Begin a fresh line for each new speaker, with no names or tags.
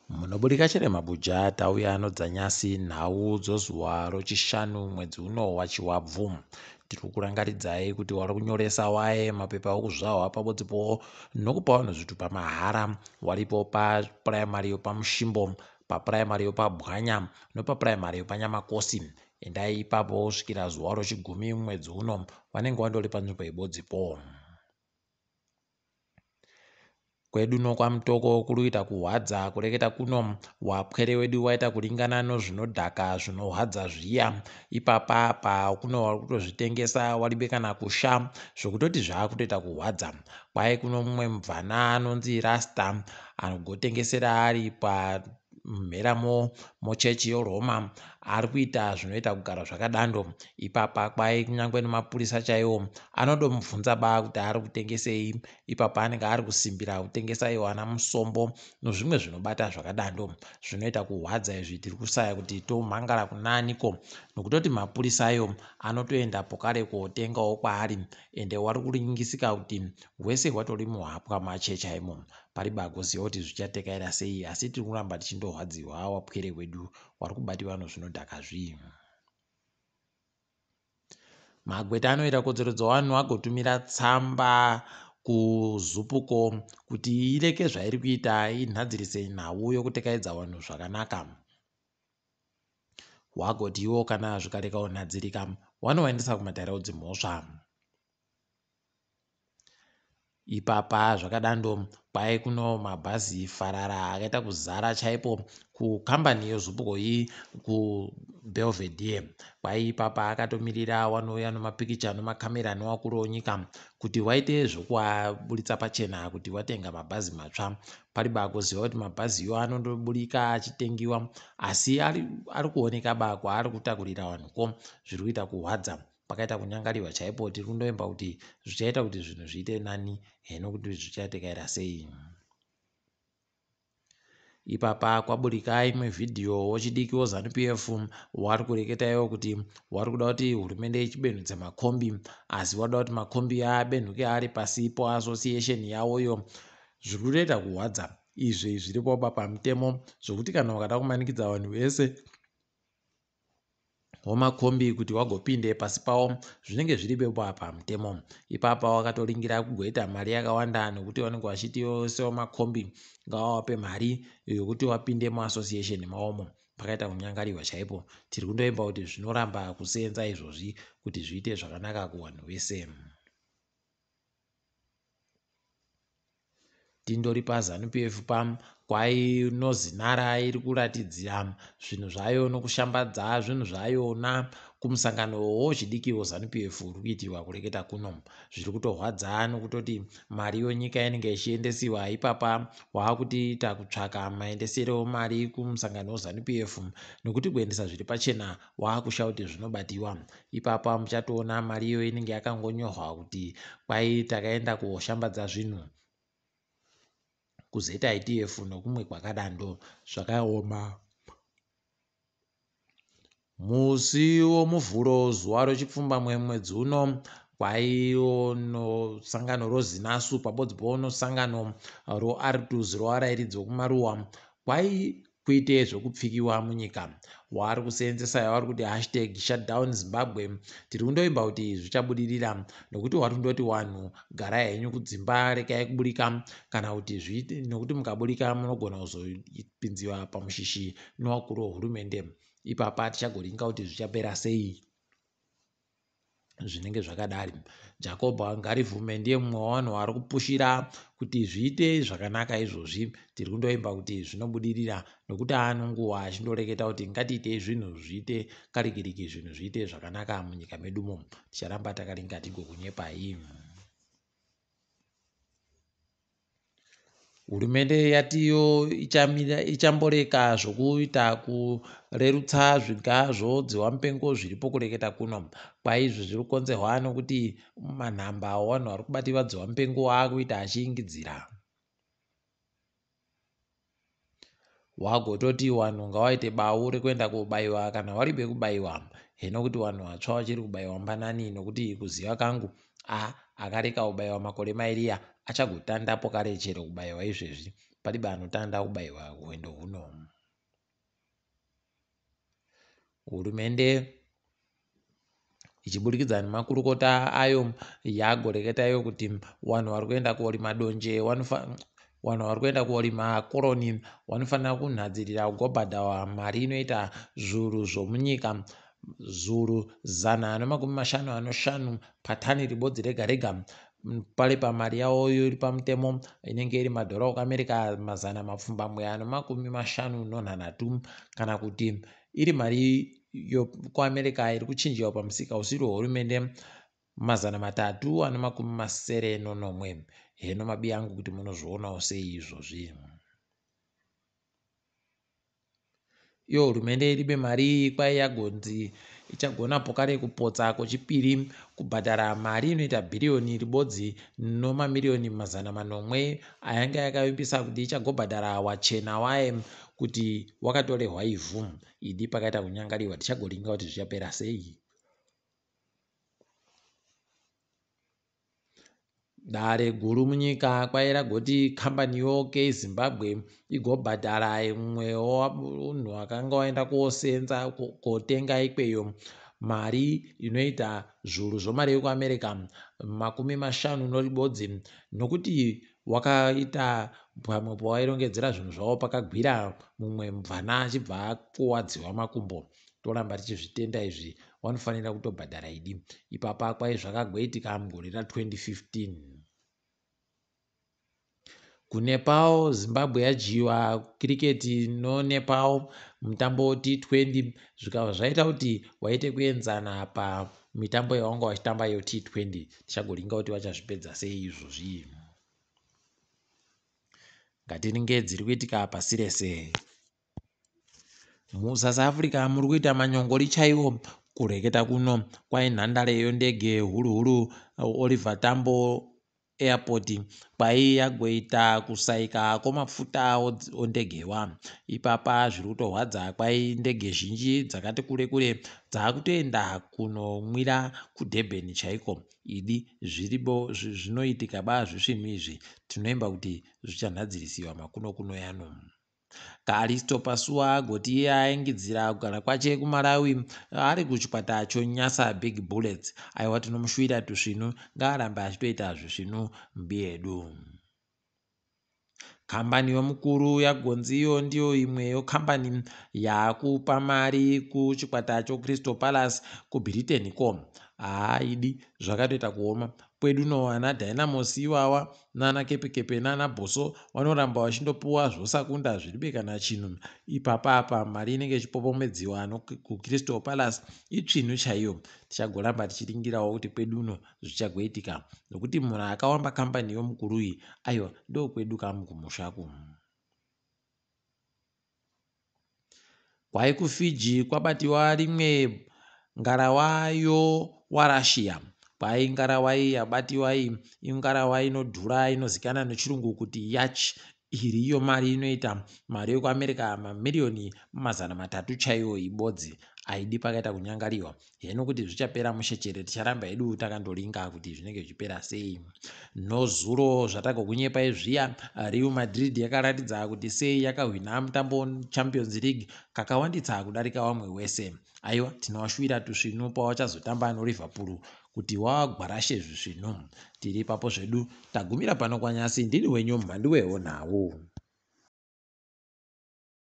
Munobudika ChiWabvu tauya dzanyasi nhau dzozuva rochishanu mwedzi uno waChiwabvu. Tiri kukurangaridzai kuti wari kunyoresa waye mapepa okuzvahwa pabodzepo nokupa vanhu zvitupa mahara waripo papuraimari yopamuShimbo, papuraimari yopabwanya nopapuraimari yopanyamakosi. Endai ipapo svikira zuva rochigumi mwedzi uno wanenge wandori panzvimbo ibodzepo. Kwedu nokwamutoko kurikuita kuhwadza kureketa kuno wapwere wedu waita kuringana nozvinodhaka zvinohwadza zviya. Ipapapa kuno wari kutozvitengesa waribe kana kusha zvokutoti zvaakutoita kuhwadza. Kwai kuno mumwe mubvana anonzi Rasta anogotengesera ari pamheramo mochechi yoRoma ari kuita zvinoita kugara zvakadando. Ipapa kwai kunyangwe nemapurisa chaiwo anodomubvunza kuti ari kutengesei. Ipapa anenge ari kusimbira kutengesa iwo ana musombo nezvimwe zvinobata zvakadando. Zvinoita kuhwadza izvi tiri kusaya kuti tomhangara kunaaniko nokutoti mapurisa ayo anotoenda pokare kotengawo kwaari ende wari kuringisika kuti wese watori muhapwa machecha imo. Pariba kuziva kuti zvichatekaira sei, asi tiri kuramba tichindohwadziwa wapwere wedu wari kubatiwa nezvinodhaka zvii. Magweta anoita kodzero dzavanhu agotumira tsamba kuZupuko kuti ireke zvairi kuita inhadzirise nhau yokutekaidza vanhu zvakanaka. Wagotiwo kana zvikareka kunhadzirika wanowaendesa kumatare mhosva. Ipapa zvakadando kwai kuno mabhazi farara akaita kuzara chaipo kukambani yeZupuko iyi kuBelvedere. Kwai ipapa akatomirira wanouya nemapikicha nemakamera nevakuru wenyika kuti waite zvokuaburitsa pachena kuti watenga mabhazi matsva. Pariba kuziva kuti mabhazi iwo anondoburika achitengiwa asi ari kuoneka kwaari kutakurira vanhuko zviri kuita kuhwadza. Pakaita kunyangariwa chaipo. Tiri kundoemba kuti zvichaita kuti zvinhu zviite nani heno kuti zvichatekaira sei. Ipapa kwaburika imwe vhidhiyo wechidiki weZANU-PF wari kureketaiwo kuti wari kuda kuti hurumende ichibenhudze makombi asi wada kuti makombi abenhuke ari pasi poasosiyesheni yawoyo. Zviri kutoita kuhwadza izvi zviripo pamutemo zvokuti kana wakada kumanikidza vanhu vese wamakombi kuti wagopinde pasi pawo zvinenge zviripo pamutemo. Ipapa wakatoringira kugoita mari yakawanda nokuti vanenge vachiti sewo makombi ngavawape mari yokuti wapinde muasosiyesheni mawomo. Pakaita kunyangariwa chaipo. Tiri kundoemba kuti zvinoramba kusenza izvozvi kuti zviite zvakanaka kuvanhu vese. Tindori paZANU-PF kwai nozinara iri kuratidzira zvinhu zvayo nokushambadza zvinhu zvayona kumusangano wechidiki weZANU-PF uri kuitiwa kureketa kuno. Zviri kutohwadza nokutoti mari yonyika inenge ichiendesiwa. Ipapa waakutiita kutsvaka maendesero mari kumusangano weZANU-PF nokuti kuendesa zviri pachena waakusha kuti zvinobatiwa. Ipapa muchatoona mari iyo inenge yakangonyorwa kuti kwai takaenda kushambadza zvinhu kuZITF nokumwe kwakadando zvakaoma. Musi womuvhuro zuva rochipfumbamwe mwedzi uno kwaiwo nosangano roZINASU pabodzepo nosangano roARTUZ roarairidzi wokumaruwa kwai kuite zvokupfikiwa munyika. Wari kuseenzesa yavari kuti #shutdownZimbabwe. Tiri kundoimba kuti zvichabudirira nokuti wari kundoti wanhu garai henyu kudzimba regai kuburika kana kuti zviite nokuti mukaburika munogona kuzopinziwa pamushishi nevakuru vehurumende. Ipapa tichagoringa kuti zvichapera sei zvinenge zvakadari. Jacob Ngarivume ndiye mumwe wavanhu vari kupushira kuti zviite zvakanaka izvozvi. Tiri kundoimba kuti zvinobudirira nokuti anonguva achindoreketa kuti ngatiitei zvinhu zviite karikiriki zvinhu zviite zvakanaka munyika medumo. Ticharamba takaringa tigokunyepai. Hurumende yatiyo ichamboreka zvokuita kurerutsa zviga zvodziwamupengo zviripo kureketa kuno. Kwai izvi zviri kukonzerwa nokuti manhamba avanhu vari kubatiwa dziwamupengo aakuita achiingidzira. Wagototi vanhu ngavaite bau rekuenda kubayiwa kana waribe kubayiwa. Heno kuti vanhu vatsva vachiri kubayiwa mbanani nokuti kuziva kangu akareka kubayiwa makore mairiya achagotandapo kare chero kubayiwa izvezvi. palibe anotanda kubayiwa kuendo huno. Hurumende ichiburikidza nemakurukota ayo yagoreketayo kuti vanhu vari kuenda korima donje vanhu vari kuenda korima koroni vanofanira kunhadzirira kugobhadhawa mari inoita zviuru zvomunyika, zviuru 155 patani ribodzi rega rega. Pale pamari yavo iri pamutemo inenge iri madhora okuAmerica 756 kana kuti iri mari yokuAmerica iri kuchinjiwa pamusika usiri hurumende 391. Heno mabiya angu kuti munozvionawo sei izvozvi? Iyo hurumende iribe mari kwai yagonzi ichagona pokare kupotsa kwechipiri kubhadhara mari inoita bhiriyoni ribodzi nomamiliyoni 900 ayanga yakavimbisa kuti ichagobhadhara wachena waye kuti wakatorehwa ivhu. Idi pakaita kunyangariwa tichagoringa kuti zvichapera sei. Dare guru munyika kwai ragoti kambaniyo keZimbabwe igobhadhara mumwewo unhu akanga waenda kosenza kotenga ikweyo mari inoita zviuru zvomari yekuAmerica 50 noribodzi, nokuti wakaita pamwe pawairongedzera zvinhu zvavo pakagwira mumwe mubvana achibva akuwadziwa makumbo. Toramba tichizvitenda izvi, vanofanira kutobhadhara idi. Ipapa kwai zvakagoitika mugore ra2015. KuNepal Zimbabwe yajiwa kiriketi noNepal mutambo T20 zvikava zvaita kuti waite kuenzana pamitambo yavanga vachitamba iyo T20. Tichagoringa kuti vachazvipedza sei izvozvi. Ngatiringe dziri kuitika pasi rese. MuSouth Africa muri kuita manyongori chaiwo kureketa kuno kwai nhandare yondege huru Oliver Tambo Airport kwai yagoita kusaika kwemafuta ondegewa. Ipapa zviri kutorwadza kwai ndege zhinji dzakati kure kure dzakutoenda kunomwira kuDurban chaiko. Idi zvinoitika zvisvinhu izvi tinoimba kuti zvichanhadzirisiwa makuno yano. Karisto Pasuwa agoti iye aingidzira kugara kwache kuMalawi ari kuchikwata chonyasa Big Bullets. Aiwa tinomushuvira tusvinu, ngaarambe achitoita zvisvinu mbiyedu. Kambani yomukuru yagonzi iyo ndiyo imweyo kambani yakupa mari kuchikwata choCrystal Palace kuBritain com. Idi zvakatoita kuoma kwedu no ana Dynamos iwawa nana kepekepe nana Boso vanoramba vachindopuwa zvosakunda zviribe kana chinhu. Ipapa mari inenge ichipopomedziwa kuCrystal Palace itsvinu chaiyo. Tichagoramba tichiringirawo kuti kwedu uno zvichagoitika, nokuti munhu akawamba kambani yomukuru iyi aiwa ndo kwedu kamu kumushaku. Kwai kuFiji kwabatiwa rimwe ngarawayo waRussia. Kwai ngarawa iyi yabatiwa iyi ingarawa inodhura inozikanwa nechirungu kuti yachi. Iriyo mari inoita mari yekuAmerica mamiliyoni 300 chaiwo ibodzi. Aidi pakaita kunyangariwa. Heno kuti zvichapera mushechere ticharamba edu takandoringa kuti zvinenge zvichipera sei. Nozuro zvatagokunyepai zviya Real Madrid yakaratidza kuti sei yakahwina mutambo Champions League kakawanditsa kudarika wamwe wese. Aiwa tinowashuvira tusvinu pawachazotamba noLiverpool kuti wagwarashe zvisvinu. Tiri papo zvedu tagumira pano kwanyasi. Ndini wenyu MHANDUWE WeNhau.